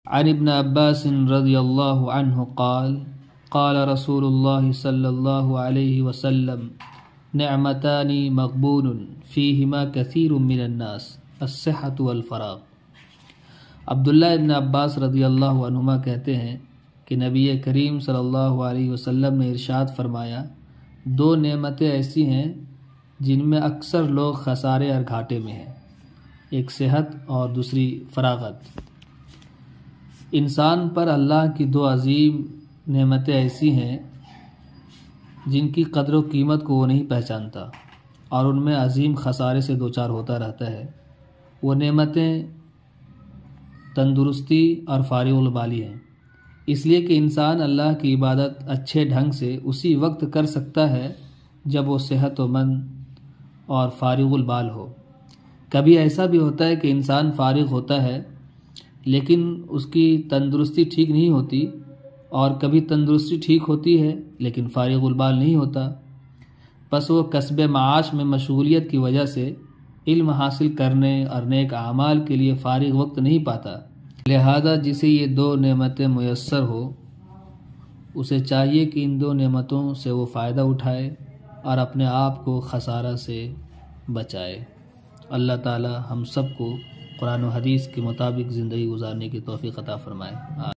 عن ابن عباس رضی اللہ عنہ قال قال رسول اللہ صلی اللہ علیہ وسلم نعمتان مغبون فیہما کثیر من الناس الصحۃ والفراغ۔ عبداللہ ابن عباس رضی اللہ عنہما کہتے ہیں کہ نبی کریم صلی اللہ علیہ وسلم نے ارشاد فرمایا، دو نعمتیں ایسی ہیں جن میں اکثر لوگ خسارے اور گھاٹے میں ہیں، ایک صحت اور دوسری فراغت۔ انسان پر اللہ کی دو عظیم نعمتیں ایسی ہیں جن کی قدر و قیمت کو وہ نہیں پہچانتا اور ان میں عظیم خسارے سے دوچار ہوتا رہتا ہے۔ وہ نعمتیں تندرستی اور فارغ البالی ہیں، اس لیے کہ انسان اللہ کی عبادت اچھے ڈھنگ سے اسی وقت کر سکتا ہے جب وہ صحت و مند اور فارغ البال ہو۔ کبھی ایسا بھی ہوتا ہے کہ انسان فارغ ہوتا ہے لیکن اس کی تندرستی ٹھیک نہیں ہوتی، اور کبھی تندرستی ٹھیک ہوتی ہے لیکن فارغ البال نہیں ہوتا، پس وہ کسب معاش میں مشغولیت کی وجہ سے علم حاصل کرنے اور نیک اعمال کے لیے فارغ وقت نہیں پاتا۔ لہذا جسے یہ دو نعمتیں میسر ہو اسے چاہیے کہ ان دو نعمتوں سے وہ فائدہ اٹھائے اور اپنے آپ کو خسارہ سے بچائے۔ اللہ تعالی ہم سب کو قرآن و حدیث کے مطابق زندگی گزارنے کی توفیق عطا فرمائے۔